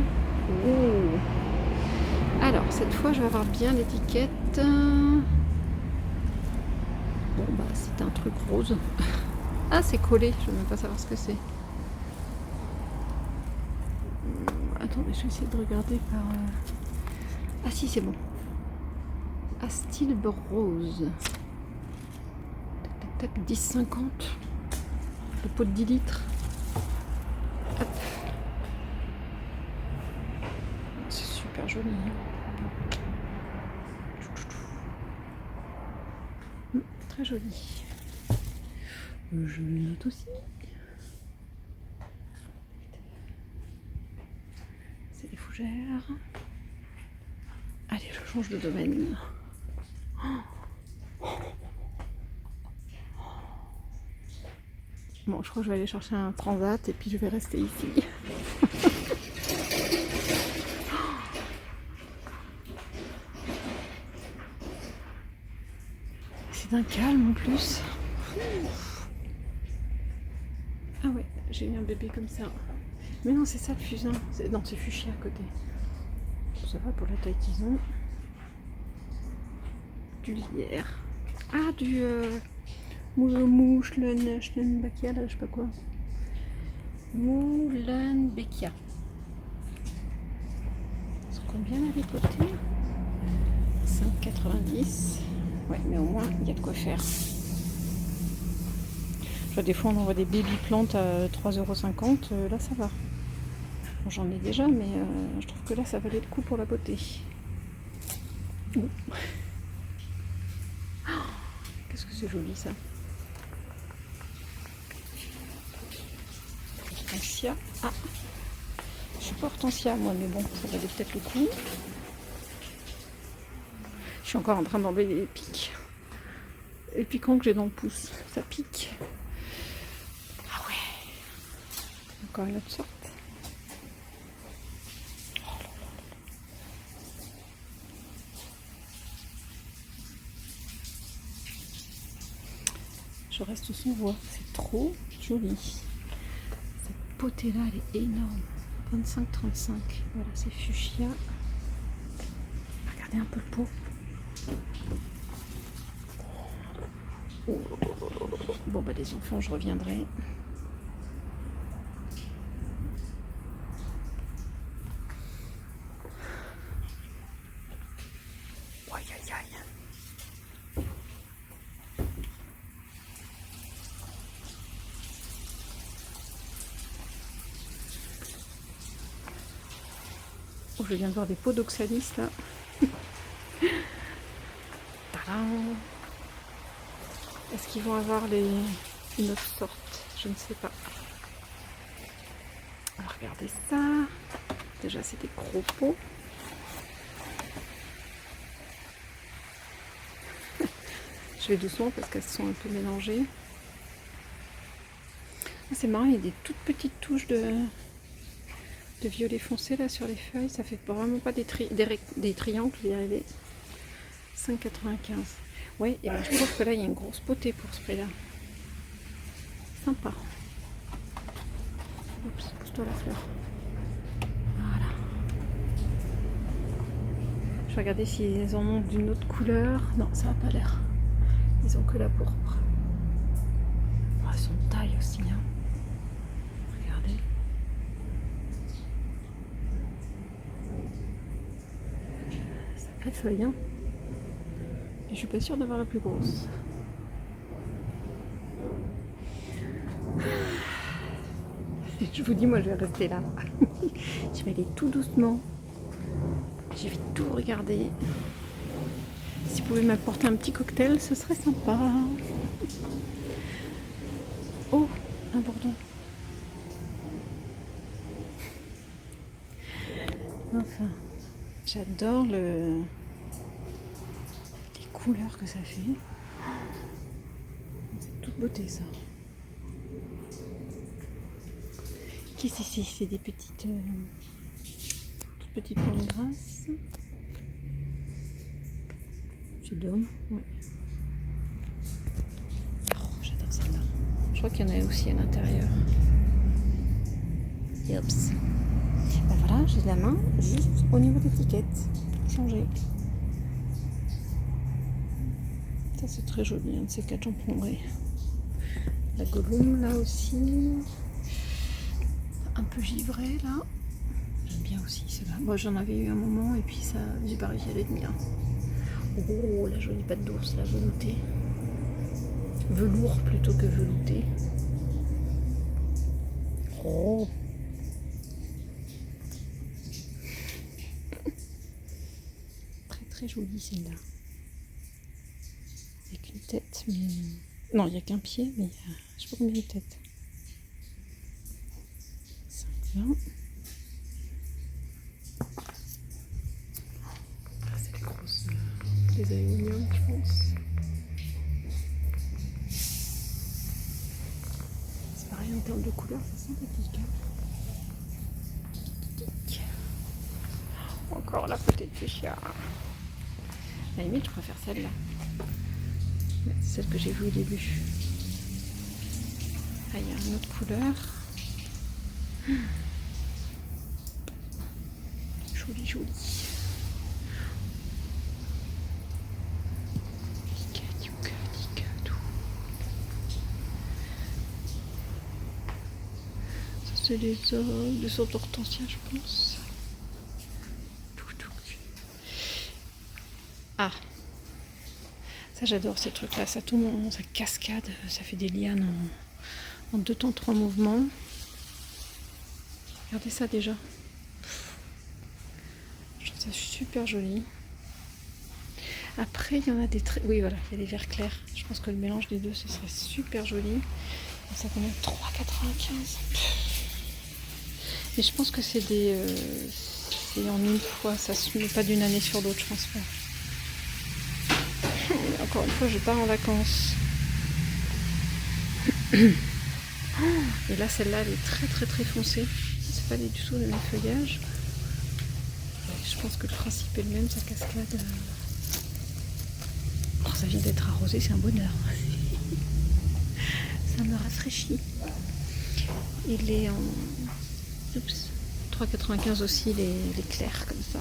Oh. Alors, cette fois, je vais avoir bien l'étiquette. Bon, bah, c'est un truc rose. Ah, c'est collé. Je ne veux même pas savoir ce que c'est. Attendez, je vais essayer de regarder par... Ah si, c'est bon. Astilbe rose. Tac, tac, tac, 10,50. Le pot de 10 litres. Hop. C'est super joli. Très joli. Je le note aussi. C'est des fougères. Allez, je change de domaine. Bon, je crois que je vais aller chercher un transat et puis je vais rester ici. C'est d'un calme en plus. Ah ouais, j'ai eu un bébé comme ça. Mais non, c'est ça le fusain. Non, c'est fuchsia à côté. Ça va pour la taille qu'ils ont. Du lierre. Ah, du Moulenbekia, là, je sais pas quoi. Moulenbekia. C'est combien la côté 5,90. Ouais, mais au moins, il y a de quoi faire. Genre, des fois, on envoie des baby plantes à 3,50 €. Là, ça va. Bon, j'en ai déjà, mais je trouve que là, ça valait le coup pour la beauté. Qu'est-ce que c'est joli, ça. Hortensia. Ah, je suis pas hortensia, moi, mais bon, ça valait peut-être le coup. Je suis encore en train d'enlever les pics. Les piquants que j'ai dans le pouce. Ça pique. Ah ouais. Encore une autre sorte. Je reste sans voix. C'est trop joli. Cette potée là, elle est énorme. 25,35. Voilà, c'est fuchsia. Regardez un peu le pot. Bon bah les enfants, je reviendrai. Aïe aïe aïe. Oh, je viens de voir des pots d'oxalis là. Tadam. Est-ce qu'ils vont avoir une autre sorte? Je ne sais pas. Alors regardez ça. Déjà c'est des gros pots. Je vais doucement parce qu'elles sont un peu mélangées. Ah, c'est marrant, il y a des toutes petites touches de violet foncé là sur les feuilles. Ça fait vraiment pas des triangles, je vais y arriver. 5,95. Ouais, et ben, je trouve que là, il y a une grosse potée pour ce prix-là. Sympa. Oups, pousse-toi la fleur. Voilà. Je vais regarder s'ils en ont d'une autre couleur. Non, ça n'a pas l'air. Ils ont que la pourpre. Oh, elles sont de taille aussi, hein. Regardez. Ça fait feuille, hein. Et je suis pas sûre d'avoir la plus grosse. Je vous dis, moi, je vais rester là. Je vais aller tout doucement. Je vais tout regarder. Si vous pouvez m'apporter un petit cocktail, ce serait sympa. Oh, un bourdon. Enfin, j'adore les couleurs que ça fait. C'est toute beauté, ça. Qu'est-ce que c'est? C'est des petites toutes petites plantes grasses. C'est d'homme, ouais. Oh, j'adore celle-là. Je crois qu'il y en a aussi à l'intérieur. Oups. Ben voilà, j'ai la main juste au niveau de l'étiquette. Changer. Ça c'est très joli, un de ces quatre j'en prendrai. La Gollum là aussi. Un peu givré là. J'aime bien aussi celle-là. Moi j'en avais eu un moment et puis ça, j'ai pas réussi à les tenir. Oh, la jolie patte d'ours, la veloutée. Velours plutôt que velouté. Oh. Très très jolie celle-là. Avec une tête, mais... Non, il n'y a qu'un pied, mais je sais pas combien de têtes. 5-20. C'est les grosses... les aluminiums, je pense. C'est pareil en termes de couleur, c'est sympathique. Encore la potée de fuchsia. À la limite, je préfère celle-là. C'est celle que j'ai vue au début. Ah, il y a une autre couleur. Jolie, jolie. Ça, c'est des sortes d'hortensias, je pense. Ah, ça j'adore ces trucs-là, ça tombe, ça cascade, ça fait des lianes en 2 temps 3 mouvements. Regardez ça déjà. Je trouve ça super joli. Après, il y en a des très... Oui, voilà, il y a des verts clairs. Je pense que le mélange des deux, ce serait super joli. Ça combien? 3,95. Mais je pense que c'est des... c'est en une fois, ça se met pas d'une année sur l'autre, je pense pas. Encore une fois, je pars en vacances. Et là, celle-là, elle est très très très foncée. C'est pas du tout le même feuillage. Je pense que le principe est le même, ça cascade. Oh, ça vient d'être arrosé, c'est un bonheur. Ça me rafraîchit. Il est en... Oups. 3,95 aussi, les clairs comme ça.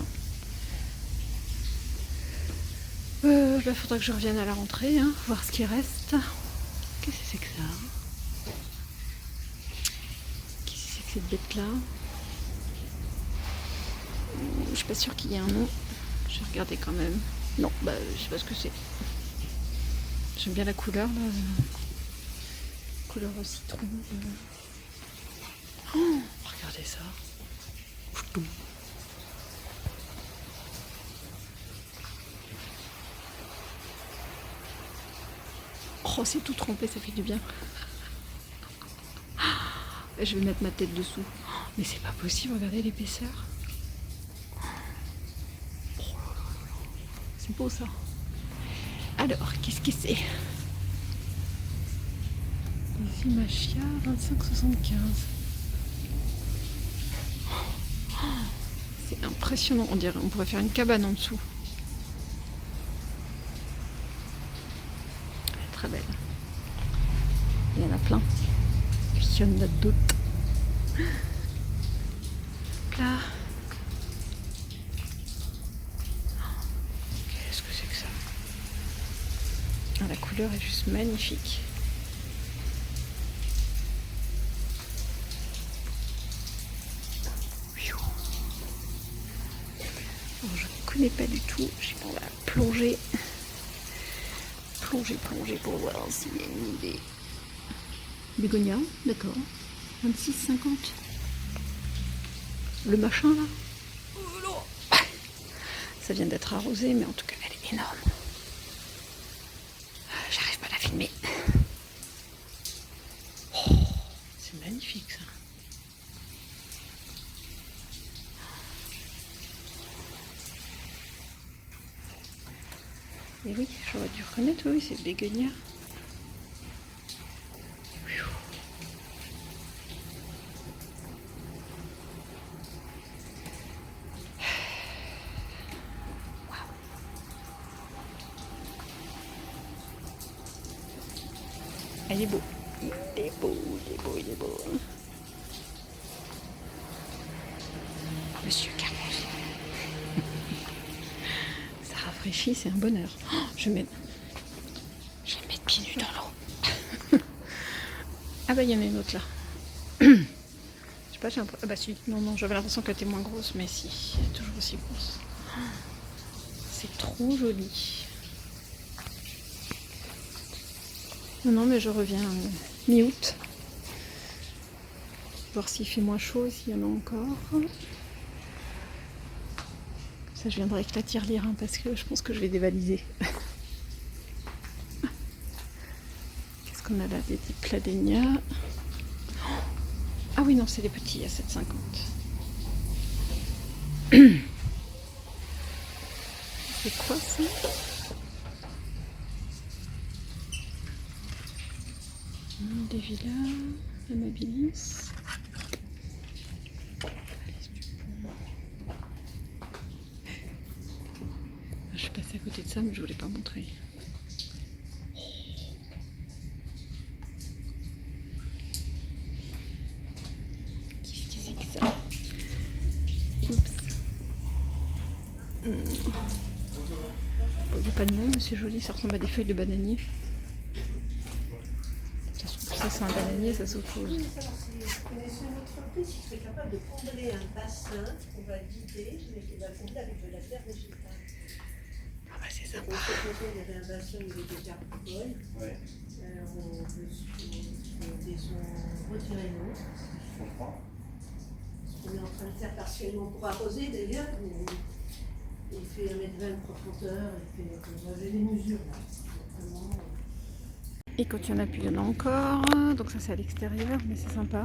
Là, faudra que je revienne à la rentrée, hein, voir ce qui reste. Qu'est-ce que c'est que ça? Qu'est-ce que c'est que cette bête-là? Je suis pas sûre qu'il y ait un nom. Je vais regarder quand même. Non, bah, je sais pas ce que c'est. J'aime bien la couleur, là. Couleur au citron. Oh, regardez ça. Oh, c'est tout trempé, ça fait du bien. Je vais mettre ma tête dessous. Mais c'est pas possible, regardez l'épaisseur. Oh là là là. C'est beau ça. Alors, qu'est-ce que c'est? Vimachia 25,75. C'est impressionnant, on dirait on pourrait faire une cabane en dessous. s'il y en a d'autres. Là. Qu'est-ce que c'est que ça? Ah, la couleur est juste magnifique. Alors, je ne connais pas du tout. Je sais pas, on va plonger. Plonger pour voir s'il y a une idée. Bégonia, d'accord. 26,50. Le machin là. Ça vient d'être arrosé, mais en tout cas, elle est énorme. J'arrive pas à la filmer. Oh, c'est magnifique ça. Et oui, j'aurais dû reconnaître, oui, c'est bégonia. Il est beau. Il est beau. Monsieur Carré. Ça rafraîchit, c'est un bonheur. Oh, je vais me mettre pieds nus dans l'eau. Ah bah il y en a une autre là. Je sais pas, j'ai l'impression... Ah bah si, non, j'avais l'impression qu'elle était moins grosse, mais si, elle est toujours aussi grosse. C'est trop joli. Non, mais je reviens mi-août. Voir s'il fait moins chaud, s'il y en a encore. Ça, je viendrai avec la tirelire, hein, parce que je pense que je vais dévaliser. Qu'est-ce qu'on a là? Des pladénias. Ah oui, non, c'est les petits à 7,50. C'est quoi ça? Des villas, amabilis. Je suis passée à côté de ça, mais je voulais pas montrer. Qu'est-ce que c'est que ça? Oups. Bon, il n'y a pas de nom, mais c'est joli, ça ressemble à des feuilles de bananier. Ça c'est un bananier, ça c'est autre chose. Si vous connaissez une entreprise qui serait capable de combler un bassin qu'on va vider, mais qui va combler avec de la terre végétale. Ah bah c'est sympa. Donc, il y avait un bassin où il y avait des carpes-folles. Ouais. Ils ont retiré l'eau. Je comprends. On est en train de faire partiellement pour arroser d'ailleurs. Il fait 1,20 m de profondeur. Vous avez les mesures là. Vraiment. Et quand il y en a plus, il y en a encore. Donc ça c'est à l'extérieur, mais c'est sympa.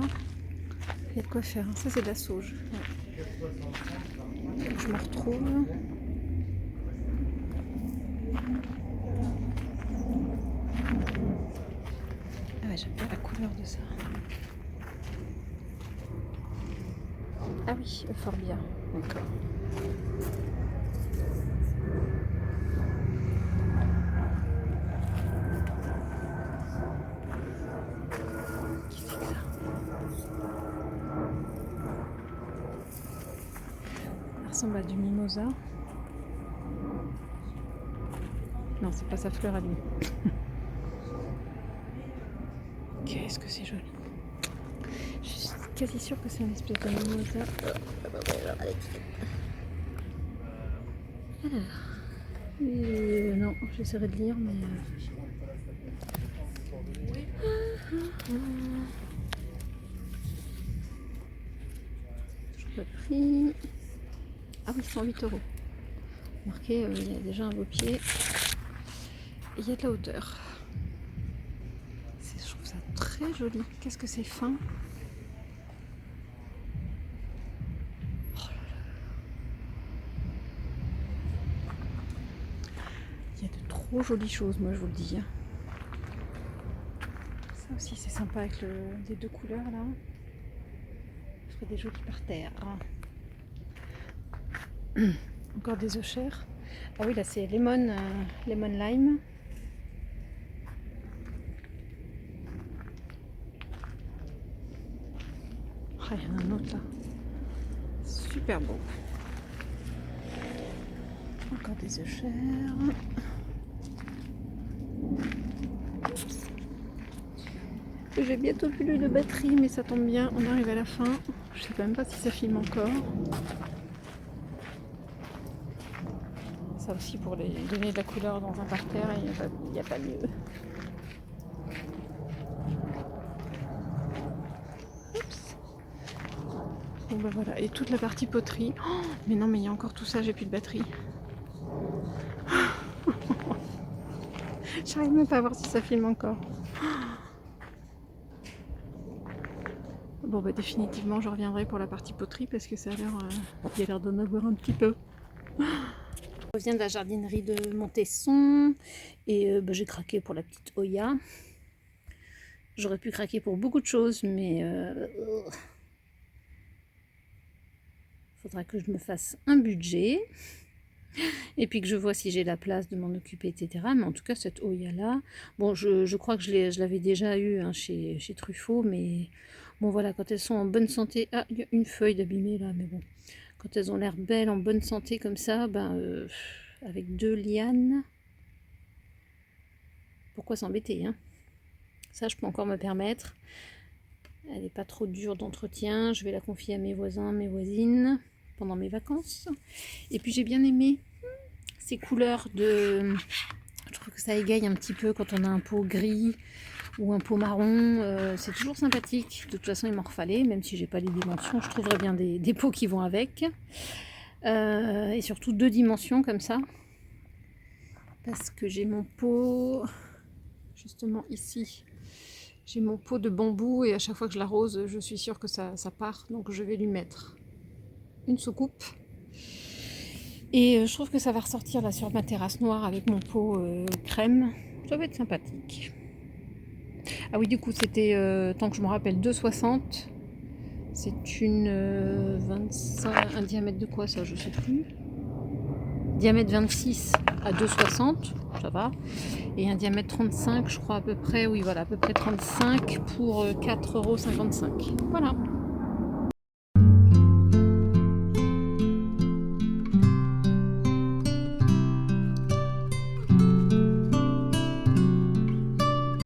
Il y a de quoi faire. Ça c'est de la sauge. Ouais. Je me retrouve. Ah ouais, j'aime bien la couleur de ça. Ah oui, euphorbia. D'accord. Ça ressemble à du mimosa. Non, c'est pas sa fleur à lui. Qu'est-ce que c'est joli. Je suis quasi sûre que c'est une espèce de mimosa. Alors, non, j'essaierai de lire, mais... Le prix... Ah oui, 108 €. Marqué, il y a déjà un beau pied. Et il y a de la hauteur. Je trouve ça très joli. Qu'est-ce que c'est fin. Oh là là. Il y a de trop jolies choses, moi je vous le dis. Ça aussi c'est sympa avec les deux couleurs là. Je ferai des jolis par terre. Encore des œufs chers. Ah oui, là c'est lemon lime. là. Super beau. Encore des œufs chers. J'ai bientôt plus de batterie, mais ça tombe bien, on arrive à la fin. Je sais même pas si ça filme encore. Ça aussi pour les donner de la couleur dans un parterre, il n'y a pas mieux. Oups. Bon ben voilà, et toute la partie poterie. Oh, mais non, mais il y a encore tout ça, j'ai plus de batterie. J'arrive même pas à voir si ça filme encore. Bon bah définitivement je reviendrai pour la partie poterie parce que ça a l'air, il y a l'air d'en avoir un petit peu. Je reviens de la jardinerie de Montesson et j'ai craqué pour la petite Oya. J'aurais pu craquer pour beaucoup de choses mais faudra que je me fasse un budget et puis que je vois si j'ai la place de m'en occuper, etc. Mais en tout cas cette Oya là, bon je crois que je l'avais déjà eu hein, chez Truffaut, mais bon voilà, quand elles sont en bonne santé, ah il y a une feuille d'abîmée là, mais bon, quand elles ont l'air belles, en bonne santé comme ça, ben avec 2 lianes, pourquoi s'embêter hein? Ça je peux encore me permettre. Elle n'est pas trop dure d'entretien, je vais la confier à mes voisins, mes voisines pendant mes vacances. Et puis j'ai bien aimé ces couleurs de... Je trouve que ça égaye un petit peu quand on a un pot gris ou un pot marron, c'est toujours sympathique. De toute façon il m'en refallait, même si j'ai pas les dimensions, je trouverais bien des pots qui vont avec. Et surtout 2 dimensions comme ça. Parce que j'ai mon pot, justement ici, j'ai mon pot de bambou et à chaque fois que je l'arrose, je suis sûre que ça part. Donc je vais lui mettre une soucoupe. Et je trouve que ça va ressortir là sur ma terrasse noire avec mon pot crème. Ça va être sympathique. Ah oui, du coup, c'était, tant que je me rappelle, 2,60. C'est une 25, un diamètre de quoi ça, je sais plus. Diamètre 26 à 2,60, ça va. Et un diamètre 35, je crois à peu près, oui voilà, à peu près 35 pour 4,55 €. Voilà.